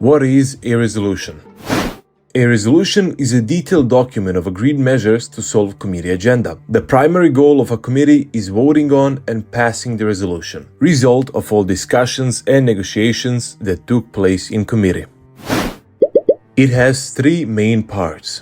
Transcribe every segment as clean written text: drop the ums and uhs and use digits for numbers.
What is a resolution? A resolution is a detailed document of agreed measures to solve committee agenda. The primary goal of a committee is voting on and passing the resolution, result of all discussions and negotiations that took place in committee. It has three main parts.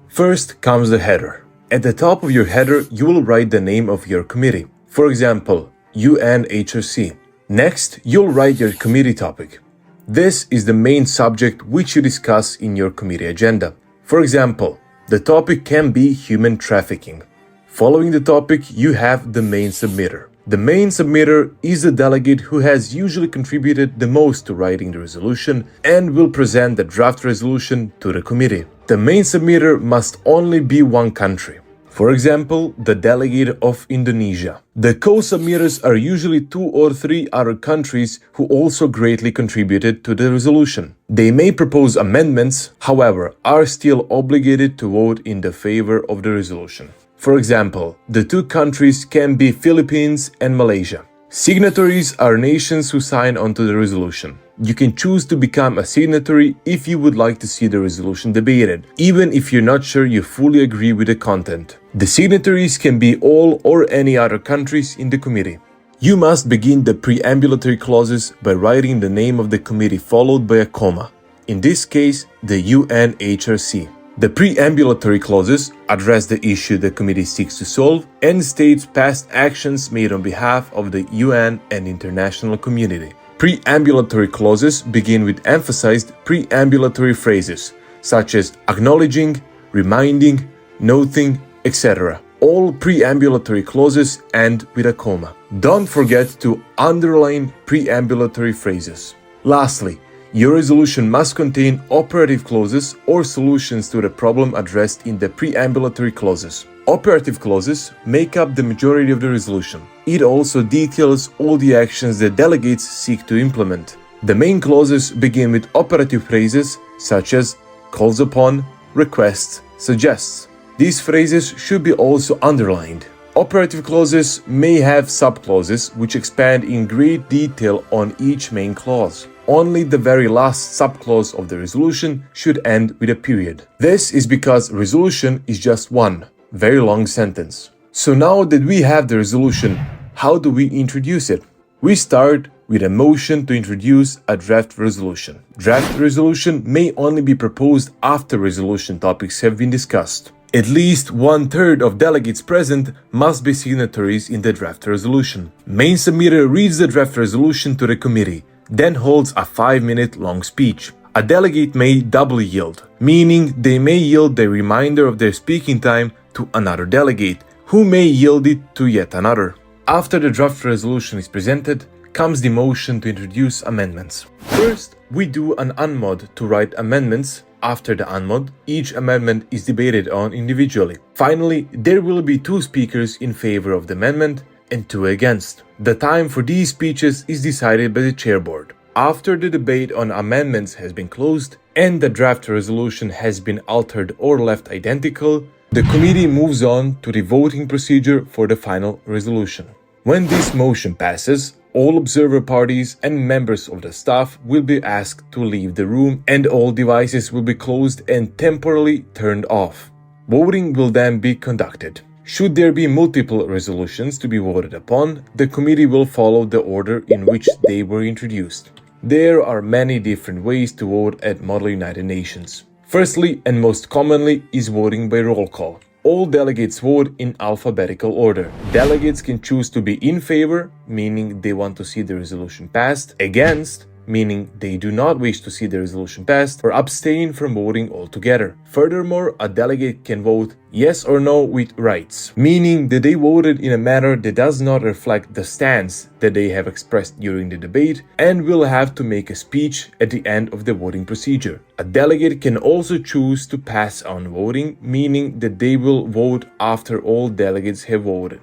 First comes the header. At the top of your header, you will write the name of your committee. For example, UNHRC. Next, you'll write your committee topic. This is the main subject which you discuss in your committee agenda. For example, the topic can be human trafficking. Following the topic, you have the main submitter. The main submitter is the delegate who has usually contributed the most to writing the resolution and will present the draft resolution to the committee. The main submitter must only be one country. For example, the delegate of Indonesia. The co-submitters are usually 2 or 3 other countries who also greatly contributed to the resolution. They may propose amendments, however, are still obligated to vote in the favor of the resolution. For example, the 2 countries can be Philippines and Malaysia. Signatories are nations who sign onto the resolution. You can choose to become a signatory if you would like to see the resolution debated, even if you're not sure you fully agree with the content. The signatories can be all or any other countries in the committee. You must begin the preambulatory clauses by writing the name of the committee followed by a comma. In this case, the UNHRC. The preambulatory clauses address the issue the committee seeks to solve and states past actions made on behalf of the UN and international community. Preambulatory clauses begin with emphasized preambulatory phrases such as acknowledging, reminding, noting, etc. All preambulatory clauses end with a comma. Don't forget to underline preambulatory phrases. Lastly, your resolution must contain operative clauses or solutions to the problem addressed in the preambulatory clauses. Operative clauses make up the majority of the resolution. It also details all the actions that delegates seek to implement. The main clauses begin with operative phrases such as calls upon, requests, suggests. These phrases should be also underlined. Operative clauses may have subclauses which expand in great detail on each main clause. Only the very last subclause of the resolution should end with a period. This is because resolution is just one very long sentence. So now that we have the resolution, how do we introduce it? We start with a motion to introduce a draft resolution. Draft resolution may only be proposed after resolution topics have been discussed. At least 1/3 of delegates present must be signatories in the draft resolution. Main submitter reads the draft resolution to the committee, then holds a 5-minute long speech. A delegate may double yield, meaning they may yield the remainder of their speaking time to another delegate, who may yield it to yet another. After the draft resolution is presented, comes the motion to introduce amendments. First, we do an unmod to write amendments. After the unmod, each amendment is debated on individually. Finally, there will be 2 speakers in favor of the amendment and 2 against. The time for these speeches is decided by the chairboard. After the debate on amendments has been closed and the draft resolution has been altered or left identical, the committee moves on to the voting procedure for the final resolution. When this motion passes, all observer parties and members of the staff will be asked to leave the room and all devices will be closed and temporarily turned off. Voting will then be conducted. Should there be multiple resolutions to be voted upon, the committee will follow the order in which they were introduced. There are many different ways to vote at Model United Nations. Firstly, and most commonly, is voting by roll call. All delegates vote in alphabetical order. Delegates can choose to be in favor, meaning they want to see the resolution passed, against, meaning they do not wish to see the resolution passed, or abstain from voting altogether. Furthermore, a delegate can vote yes or no with rights, meaning that they voted in a manner that does not reflect the stance that they have expressed during the debate and will have to make a speech at the end of the voting procedure. A delegate can also choose to pass on voting, meaning that they will vote after all delegates have voted.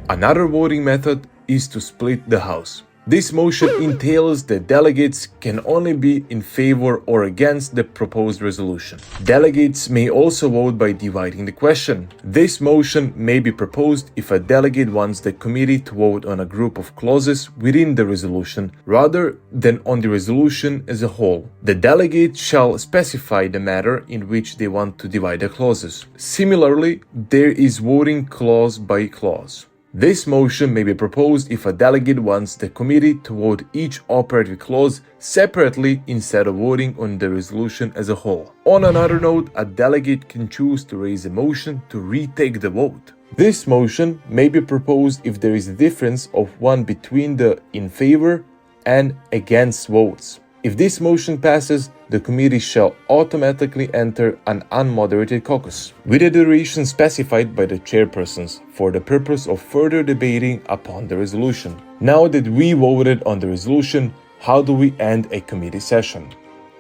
Another voting method is to split the House. This motion entails that delegates can only be in favor or against the proposed resolution. Delegates may also vote by dividing the question. This motion may be proposed if a delegate wants the committee to vote on a group of clauses within the resolution rather than on the resolution as a whole. The delegate shall specify the matter in which they want to divide the clauses. Similarly, there is voting clause by clause. This motion may be proposed if a delegate wants the committee to vote each operative clause separately instead of voting on the resolution as a whole. On another note, a delegate can choose to raise a motion to retake the vote. This motion may be proposed if there is a difference of one between the in favor and against votes. If this motion passes, the committee shall automatically enter an unmoderated caucus, with a duration specified by the chairpersons for the purpose of further debating upon the resolution. Now that we voted on the resolution, how do we end a committee session?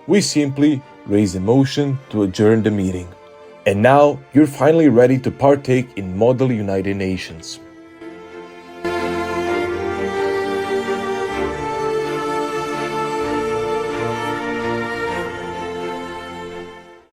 We simply raise a motion to adjourn the meeting. And now you're finally ready to partake in Model United Nations.